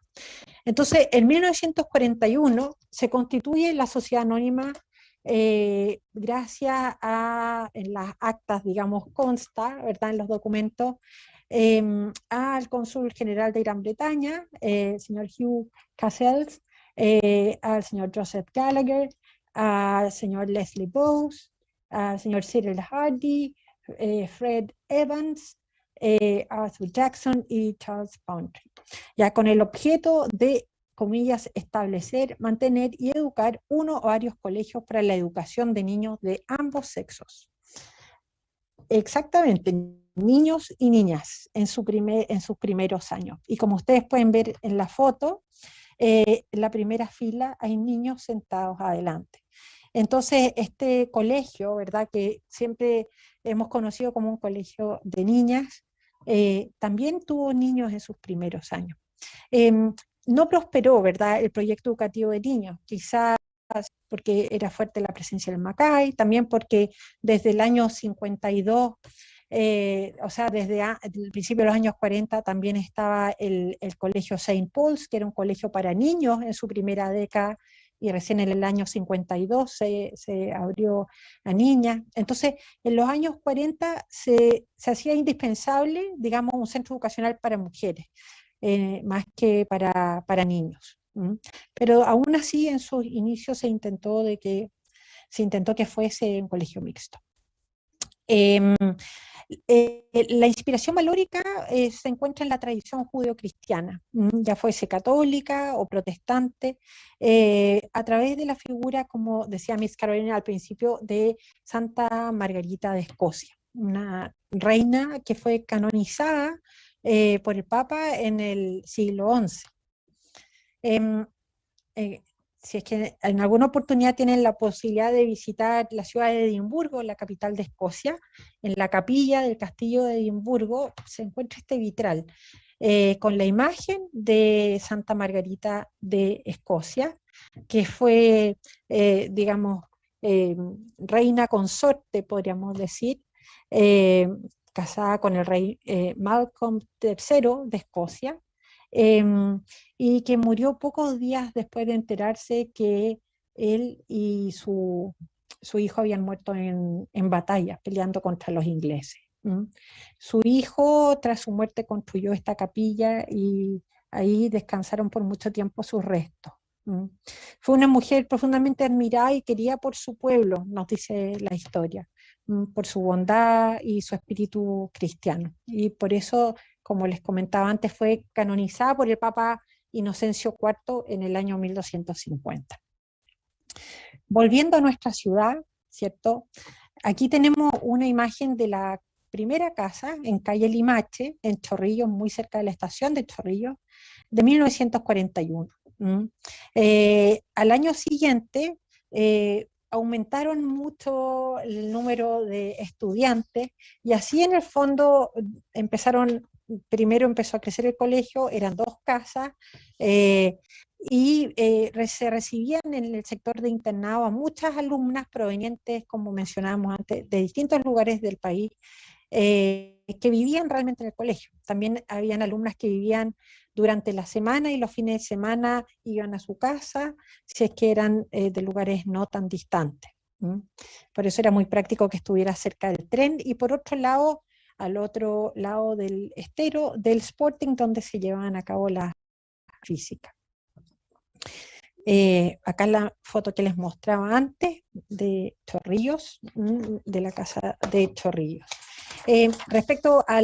Entonces, en 1941 se constituye la Sociedad Anónima gracias a, en las actas, digamos, consta, ¿verdad?, en los documentos, al cónsul general de Gran Bretaña, señor Hugh Cassels, al señor Joseph Gallagher, al señor Leslie Bowes, al señor Cyril Hardy, Fred Evans, Arthur Jackson y Charles Bountry, ya con el objeto de, comillas, establecer, mantener y educar uno o varios colegios para la educación de niños de ambos sexos. Exactamente, niños y niñas en sus primeros años. Y como ustedes pueden ver en la foto, en la primera fila hay niños sentados adelante. Entonces, este colegio, ¿verdad?, que siempre hemos conocido como un colegio de niñas, también tuvo niños en sus primeros años. No prosperó, ¿verdad?, el proyecto educativo de niños, quizás porque era fuerte la presencia del Macay, también porque desde el año 52, o sea, desde el principio de los años 40 también estaba el colegio St. Paul's, que era un colegio para niños en su primera década, y recién en el año 52 se abrió a niñas. Entonces, en los años 40 se hacía indispensable, digamos, un centro educacional para mujeres, más que para niños. Pero aún así, en sus inicios se intentó que fuese un colegio mixto. Em, la inspiración valórica se encuentra en la tradición judeocristiana, ya fuese católica o protestante, a través de la figura, como decía Miss Carolina al principio, de Santa Margarita de Escocia, una reina que fue canonizada por el Papa en el siglo XI. Em, eh, si es que en alguna oportunidad tienen la posibilidad de visitar la ciudad de Edimburgo, la capital de Escocia, en la capilla del castillo de Edimburgo se encuentra este vitral con la imagen de Santa Margarita de Escocia, que fue, digamos, reina consorte, podríamos decir, eh, casada con el rey Malcolm III de Escocia, y que murió pocos días después de enterarse que él y su hijo habían muerto en batalla, peleando contra los ingleses. Su hijo, tras su muerte, construyó esta capilla y ahí descansaron por mucho tiempo sus restos. Fue una mujer profundamente admirada y querida por su pueblo, nos dice la historia, por su bondad y su espíritu cristiano. Y por eso, como les comentaba antes, fue canonizada por el Papa Inocencio IV en el año 1250. Volviendo a nuestra ciudad, ¿cierto? Aquí tenemos una imagen de la primera casa en calle Limache, en Chorrillos, muy cerca de la estación de Chorrillos, de 1941. Al año siguiente aumentaron mucho el número de estudiantes y así en el fondo primero empezó a crecer el colegio, eran dos casas, y se recibían en el sector de internado a muchas alumnas provenientes, como mencionábamos antes, de distintos lugares del país, que vivían realmente en el colegio. También habían alumnas que vivían durante la semana y los fines de semana iban a su casa, si es que eran de lugares no tan distantes. Por eso era muy práctico que estuviera cerca del tren, y por otro lado, al otro lado del estero, del Sporting, donde se llevaban a cabo las físicas. Acá la foto que les mostraba antes de Chorrillos, de la casa de Chorrillos. Respecto a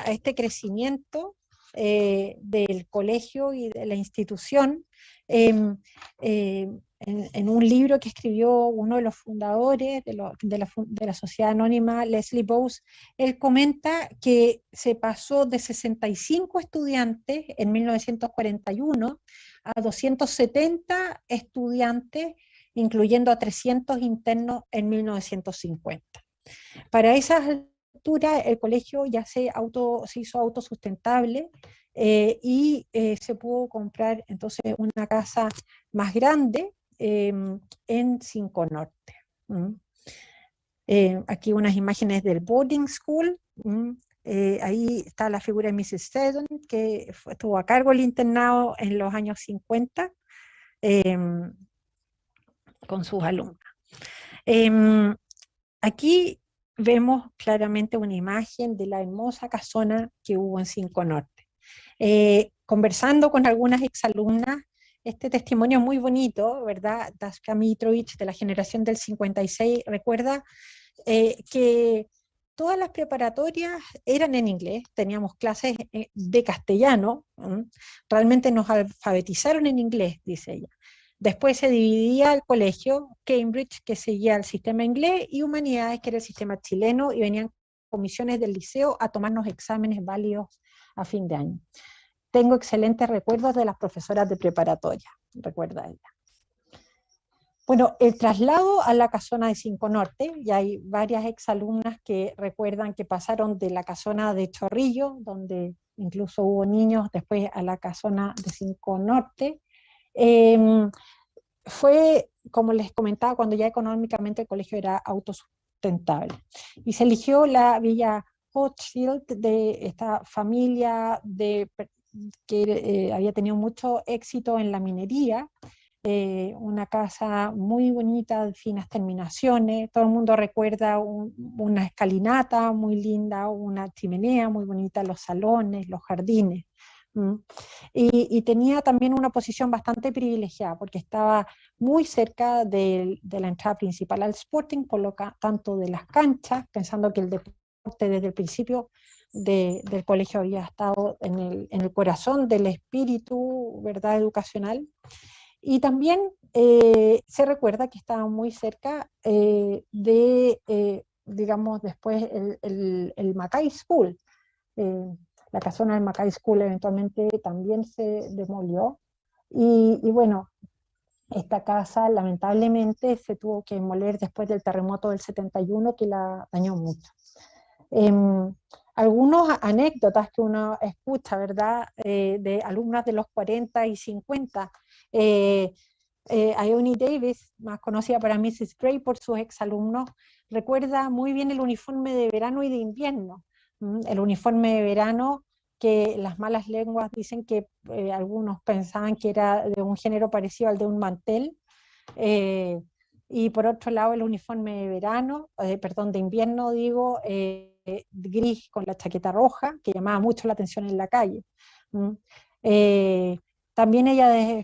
este crecimiento del colegio y de la institución, en un libro que escribió uno de los fundadores de la Sociedad Anónima, Leslie Bowes, él comenta que se pasó de 65 estudiantes en 1941 a 270 estudiantes, incluyendo a 300 internos en 1950. Para esas alturas el colegio ya se hizo autosustentable, y se pudo comprar entonces una casa más grande en Cinco Norte. Aquí unas imágenes del boarding school. Ahí está la figura de Mrs. Seddon, que estuvo a cargo del internado en los años 50 con sus alumnos. Aquí vemos claramente una imagen de la hermosa casona que hubo en Cinco Norte. Conversando con algunas exalumnas, este testimonio es muy bonito, ¿verdad? Daska Mitrovich, de la generación del 56, recuerda que todas las preparatorias eran en inglés, teníamos clases de castellano, realmente nos alfabetizaron en inglés, dice ella. Después se dividía el colegio, Cambridge, que seguía el sistema inglés, y Humanidades, que era el sistema chileno, y venían comisiones del liceo a tomarnos exámenes válidos a fin de año. Tengo excelentes recuerdos de las profesoras de preparatoria, recuerda ella. Bueno, el traslado a la casona de Cinco Norte, y hay varias exalumnas que recuerdan que pasaron de la casona de Chorrillo, donde incluso hubo niños, después a la casona de Cinco Norte. Fue, como les comentaba, cuando ya económicamente el colegio era autosustentable. Y se eligió la Villa Hochschild, de esta familia de que había tenido mucho éxito en la minería, una casa muy bonita, de finas terminaciones, todo el mundo recuerda una escalinata muy linda, una chimenea muy bonita, los salones, los jardines. ¿Mm? Y tenía también una posición bastante privilegiada, porque estaba muy cerca de la entrada principal al Sporting, por lo tanto de las canchas, pensando que el deporte desde el principio del colegio había estado en el corazón del espíritu, ¿verdad?, educacional. Y también se recuerda que estaba muy cerca digamos, después el Mackay School. La casona del Mackay School eventualmente también se demolió. Y bueno, esta casa lamentablemente se tuvo que demoler después del terremoto del 71 que la dañó mucho. Algunas anécdotas que uno escucha, ¿verdad?, de alumnas de los 40 y 50. Ione Davis, más conocida para Mrs. Gray por sus exalumnos, recuerda muy bien el uniforme de verano y de invierno. El uniforme de verano, que las malas lenguas dicen que algunos pensaban que era de un género parecido al de un mantel, eh, y por otro lado el uniforme de verano, perdón, de invierno digo, gris con la chaqueta roja, que llamaba mucho la atención en la calle. ¿Mm? Eh, También ella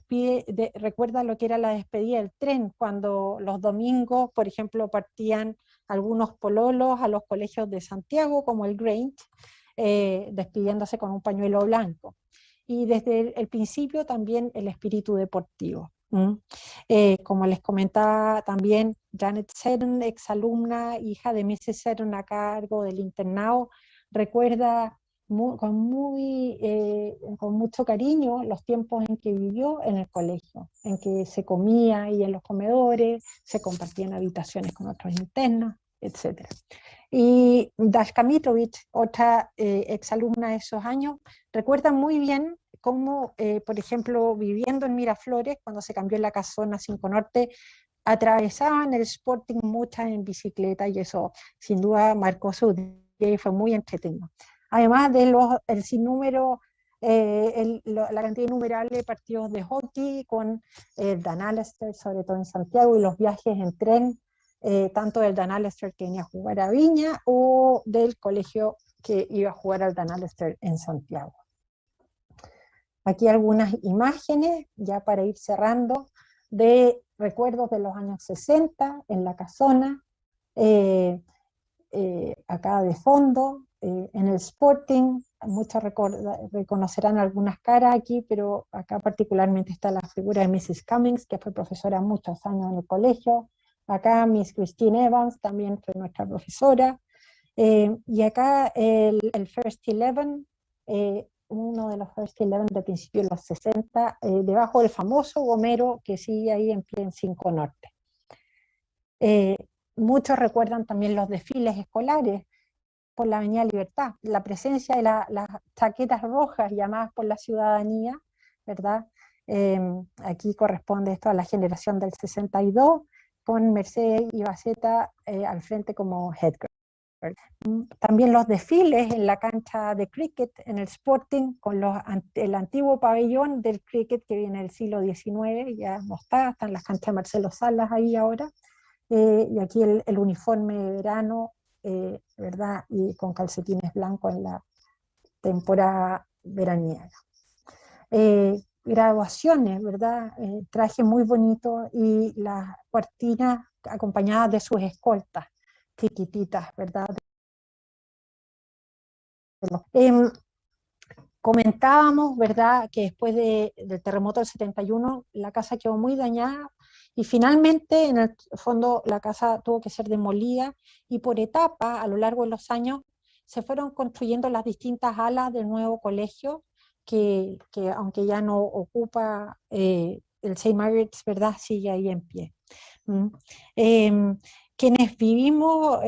recuerda lo que era la despedida del tren, cuando los domingos, por ejemplo, partían algunos pololos a los colegios de Santiago, como el Grange, despidiéndose con un pañuelo blanco. Y desde el principio también el espíritu deportivo. Como les comentaba también, Janet Seddon, exalumna, hija de Mrs. Seddon a cargo del internado, recuerda con mucho cariño los tiempos en que vivió en el colegio, en que se comía y en los comedores, se compartían habitaciones con otros internos, etc. Y Dashka Mitrovic, otra exalumna de esos años, recuerda muy bien cómo, por ejemplo, viviendo en Miraflores, cuando se cambió la casona 5 Norte, atravesaban el Sporting muchas en bicicleta, y eso sin duda marcó su día y fue muy entretenido. Además de el sinnúmero, la cantidad innumerable de partidos de hockey con el Dan Alester, sobre todo en Santiago, y los viajes en tren, tanto del Dan Alester que venía a jugar a Viña o del colegio que iba a jugar al Dan Alester en Santiago. Aquí algunas imágenes, ya para ir cerrando, de recuerdos de los años 60 en la casona, acá de fondo, en el Sporting. Muchos reconocerán algunas caras aquí, pero acá particularmente está la figura de Mrs. Cummings, que fue profesora muchos años en el colegio. Acá Miss Christine Evans también fue nuestra profesora. Y acá el First Eleven, uno de los First Eleven de principios de los 60, debajo del famoso gomero que sigue ahí en pie en 5 Norte. Muchos recuerdan también los desfiles escolares por la Avenida Libertad, la presencia de las chaquetas rojas llamadas por la ciudadanía, ¿verdad? Aquí corresponde esto a la generación del 62, con Mercedes Ibaceta al frente como head girl. También los desfiles en la cancha de cricket, en el Sporting, con el antiguo pabellón del cricket que viene del siglo XIX, ya no están las canchas de Marcelo Salas ahí ahora, y aquí el uniforme de verano, ¿verdad? Y con calcetines blancos en la temporada veraniega. Graduaciones, ¿verdad? Traje muy bonito y las cuartinas acompañadas de sus escoltas, chiquititas, ¿verdad? Comentábamos, ¿verdad?, que después del terremoto del 71 la casa quedó muy dañada y finalmente en el fondo la casa tuvo que ser demolida, y por etapas a lo largo de los años se fueron construyendo las distintas alas del nuevo colegio que aunque ya no ocupa el St. Margaret's, ¿verdad?, sigue ahí en pie. Eh, Quienes vivimos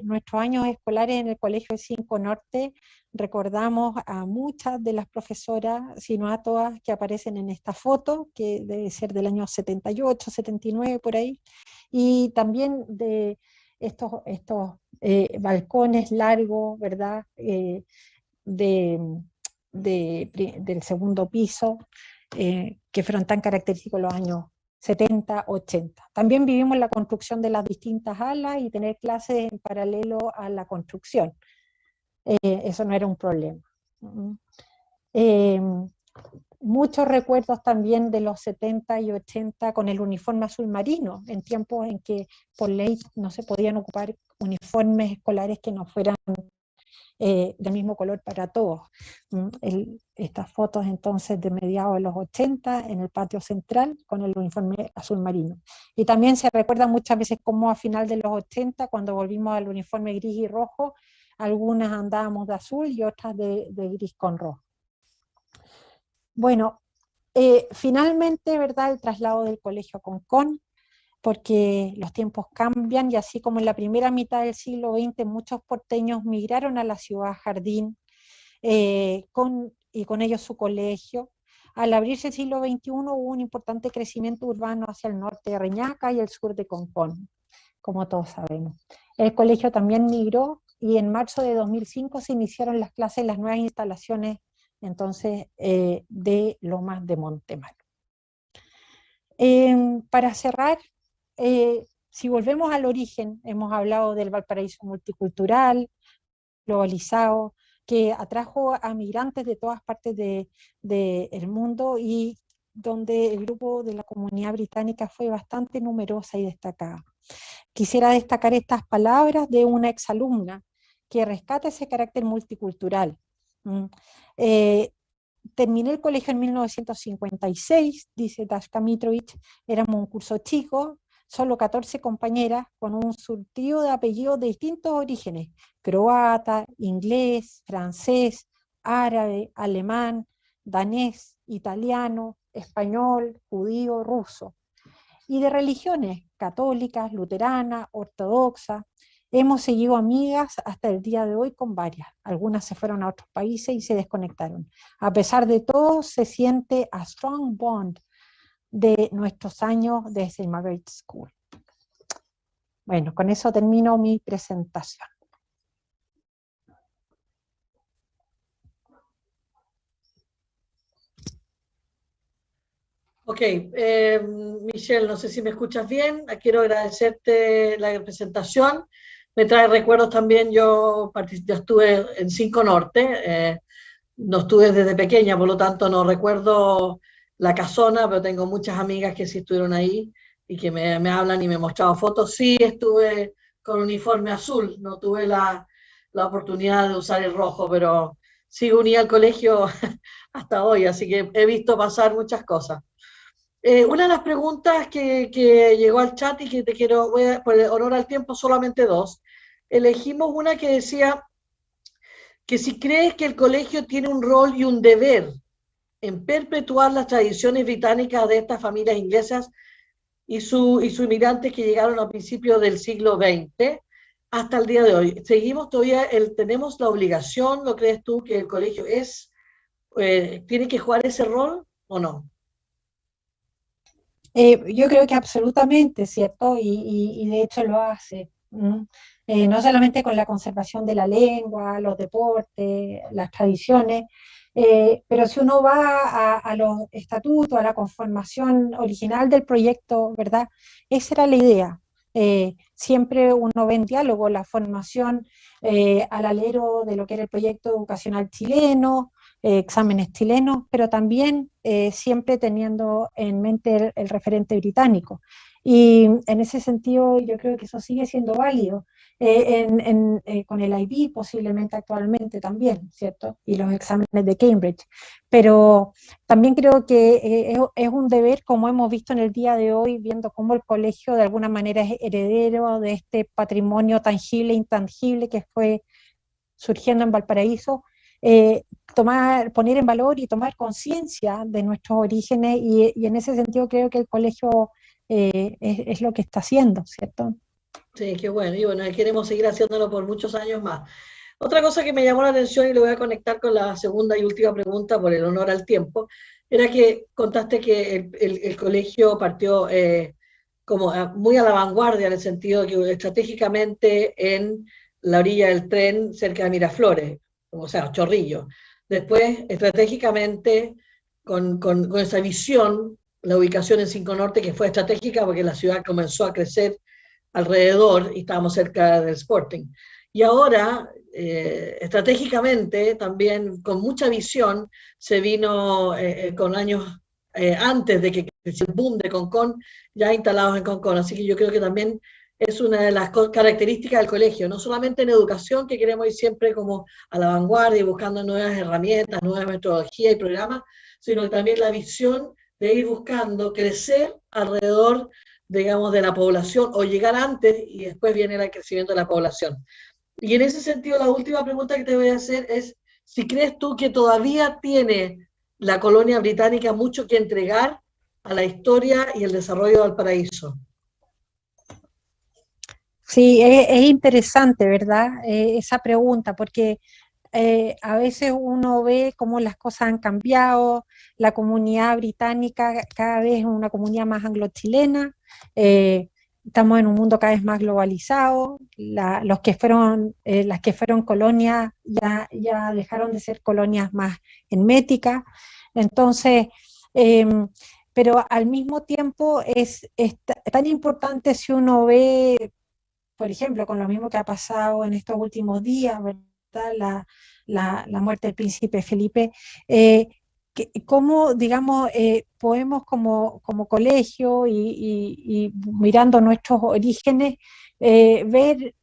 nuestros años escolares en el Colegio 5 Norte recordamos a muchas de las profesoras, si no a todas, que aparecen en esta foto, que debe ser del año 78, 79 por ahí, y también de estos balcones largos, ¿verdad?, de del segundo piso, que fueron tan característicos los años 70, 80. También vivimos la construcción de las distintas alas y tener clases en paralelo a la construcción. Eso no era un problema. Muchos recuerdos también de los 70 y 80 con el uniforme azul marino, en tiempos en que por ley no se podían ocupar uniformes escolares que no fueran del mismo color para todos. Estas fotos entonces de mediados de los 80 en el patio central con el uniforme azul marino. Y también se recuerda muchas veces cómo a final de los 80, cuando volvimos al uniforme gris y rojo, algunas andábamos de azul y otras de gris con rojo. Bueno, finalmente, ¿verdad?, el traslado del colegio a Concón, porque los tiempos cambian y así como en la primera mitad del siglo XX muchos porteños migraron a la ciudad Jardín y con ellos su colegio. Al abrirse el siglo XXI hubo un importante crecimiento urbano hacia el norte de Reñaca y el sur de Concón, como todos sabemos. El colegio también migró y en marzo de 2005 se iniciaron las clases en las nuevas instalaciones entonces de Lomas de Montemar. Para cerrar, si volvemos al origen, hemos hablado del Valparaíso multicultural, globalizado, que atrajo a migrantes de todas partes del mundo y donde el grupo de la comunidad británica fue bastante numerosa y destacada. Quisiera destacar estas palabras de una exalumna que rescata ese carácter multicultural. Terminé el colegio en 1956, dice Dashka Mitrovic, éramos un curso chico, solo 14 compañeras, con un surtido de apellidos de distintos orígenes, croata, inglés, francés, árabe, alemán, danés, italiano, español, judío, ruso. Y de religiones, católicas, luteranas, ortodoxas. Hemos seguido amigas hasta el día de hoy con varias. Algunas se fueron a otros países y se desconectaron. A pesar de todo, se siente a strong bond de nuestros años de St. Margaret's School. Bueno, con eso termino mi presentación. Ok, Michelle, no sé si me escuchas bien. Quiero agradecerte la presentación. Me trae recuerdos también, yo estuve en 5 Norte, no estuve desde pequeña, por lo tanto no recuerdo la casona, pero tengo muchas amigas que sí estuvieron ahí y que me hablan y me han mostrado fotos. Sí, estuve con uniforme azul, no tuve la oportunidad de usar el rojo, pero sí uní al colegio hasta hoy, así que he visto pasar muchas cosas. Una de las preguntas que llegó al chat y que te quiero, por honor al tiempo, solamente dos. Elegimos una que decía que si crees que el colegio tiene un rol y un deber en perpetuar las tradiciones británicas de estas familias inglesas y sus inmigrantes que llegaron a principios del siglo XX hasta el día de hoy. Seguimos todavía, tenemos la obligación, ¿lo crees tú, que el colegio tiene que jugar ese rol o no? Yo creo que absolutamente, ¿cierto? Y de hecho lo hace. No solamente con la conservación de la lengua, los deportes, las tradiciones, pero si uno va a los estatutos, a la conformación original del proyecto, ¿verdad? Esa era la idea. Siempre uno ve en diálogo la formación al alero de lo que era el proyecto educacional chileno, exámenes chilenos, pero también siempre teniendo en mente el referente británico. Y en ese sentido yo creo que eso sigue siendo válido, con el IB posiblemente actualmente también, ¿cierto? Y los exámenes de Cambridge. Pero también creo que es un deber, como hemos visto en el día de hoy, viendo cómo el colegio de alguna manera es heredero de este patrimonio tangible e intangible que fue surgiendo en Valparaíso, poner en valor y tomar conciencia de nuestros orígenes y en ese sentido creo que el colegio es lo que está haciendo, ¿cierto? Sí, qué bueno. Y bueno, queremos seguir haciéndolo por muchos años más. Otra cosa que me llamó la atención y lo voy a conectar con la segunda y última pregunta por el honor al tiempo, era que contaste que el colegio partió como muy a la vanguardia en el sentido de que estratégicamente en la orilla del tren cerca de Miraflores, o sea, Chorrillo. Después, estratégicamente, con esa visión, la ubicación en 5 Norte, que fue estratégica porque la ciudad comenzó a crecer alrededor y estábamos cerca del Sporting. Y ahora, estratégicamente, también con mucha visión, se vino con años antes de que creció el boom de Concón, ya instalados en Concón. Así que yo creo que también es una de las características del colegio, no solamente en educación, que queremos ir siempre como a la vanguardia y buscando nuevas herramientas, nuevas metodologías y programas, sino que también la visión de ir buscando crecer alrededor, digamos, de la población o llegar antes y después viene el crecimiento de la población. Y en ese sentido, la última pregunta que te voy a hacer es si crees tú que todavía tiene la colonia británica mucho que entregar a la historia y el desarrollo de Valparaíso. Sí, es interesante, ¿verdad? Esa pregunta, porque a veces uno ve cómo las cosas han cambiado, la comunidad británica cada vez es una comunidad más anglo-chilena, eh, estamos en un mundo cada vez más globalizado, las que fueron colonias ya dejaron de ser colonias más herméticas, entonces, eh, pero al mismo tiempo es tan importante si uno ve, por ejemplo, con lo mismo que ha pasado en estos últimos días, ¿verdad? La muerte del príncipe Felipe, eh, cómo, digamos, podemos como colegio y mirando nuestros orígenes, ver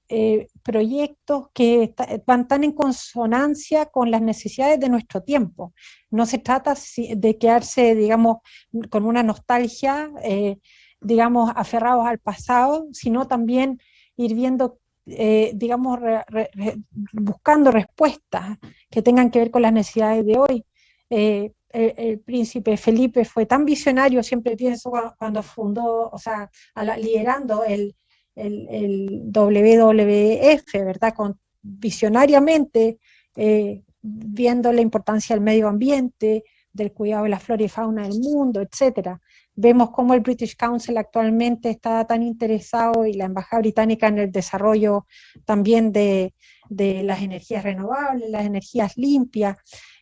proyectos que van tan en consonancia con las necesidades de nuestro tiempo. No se trata de quedarse, digamos, con una nostalgia, digamos, aferrados al pasado, sino también ir viendo, digamos, buscando respuestas que tengan que ver con las necesidades de hoy. El príncipe Felipe fue tan visionario, siempre pienso cuando fundó, o sea, liderando el WWF, ¿verdad? Visionariamente, viendo la importancia del medio ambiente, del cuidado de la flora y fauna del mundo, etcétera. Vemos cómo el British Council actualmente está tan interesado y la Embajada Británica en el desarrollo también de las energías renovables, las energías limpias.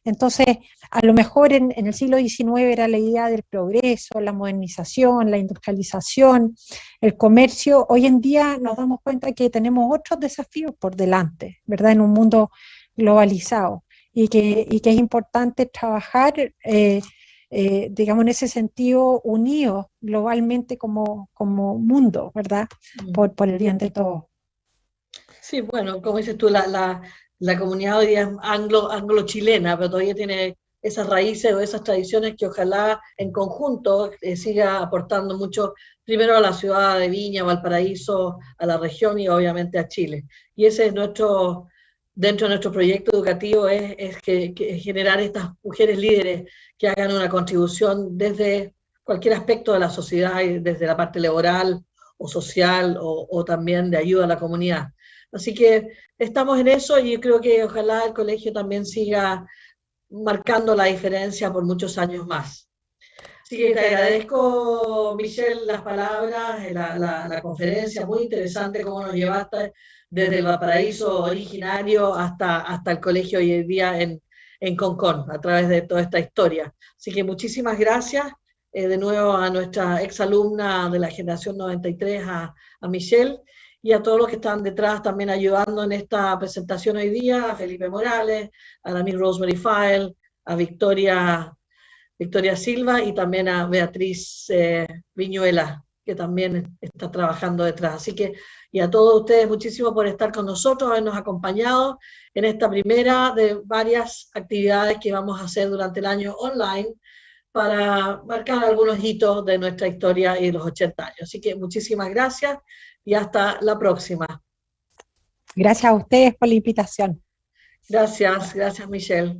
Entonces, a lo mejor en el siglo XIX era la idea del progreso, la modernización, la industrialización, el comercio. Hoy en día nos damos cuenta que tenemos otros desafíos por delante, ¿verdad? En un mundo globalizado y que es importante trabajar digamos, en ese sentido, unidos globalmente como mundo, ¿verdad? Por el bien de todos. Sí, bueno, como dices tú, la comunidad hoy día es anglo-chilena, pero todavía tiene esas raíces o esas tradiciones que ojalá en conjunto siga aportando mucho, primero a la ciudad de Viña, Valparaíso, a la región y obviamente a Chile. Y ese es dentro de nuestro proyecto educativo, que generar estas mujeres líderes que hagan una contribución desde cualquier aspecto de la sociedad, desde la parte laboral o social o también de ayuda a la comunidad. Así que estamos en eso y yo creo que ojalá el colegio también siga marcando la diferencia por muchos años más. Así que te agradezco, Michelle, las palabras, la conferencia, muy interesante cómo nos llevaste desde el Valparaíso originario hasta el colegio hoy en día en Concón, a través de toda esta historia. Así que muchísimas gracias de nuevo a nuestra exalumna de la generación 93, a Michelle, y a todos los que están detrás también ayudando en esta presentación hoy día, a Felipe Morales, a la Miss Rosemary File, a Victoria Silva y también a Beatriz Viñuela, que también está trabajando detrás. Así que, y a todos ustedes, muchísimo por estar con nosotros, habernos acompañado en esta primera de varias actividades que vamos a hacer durante el año online para marcar algunos hitos de nuestra historia y los 80 años. Así que muchísimas gracias y hasta la próxima. Gracias a ustedes por la invitación. Gracias, Michelle.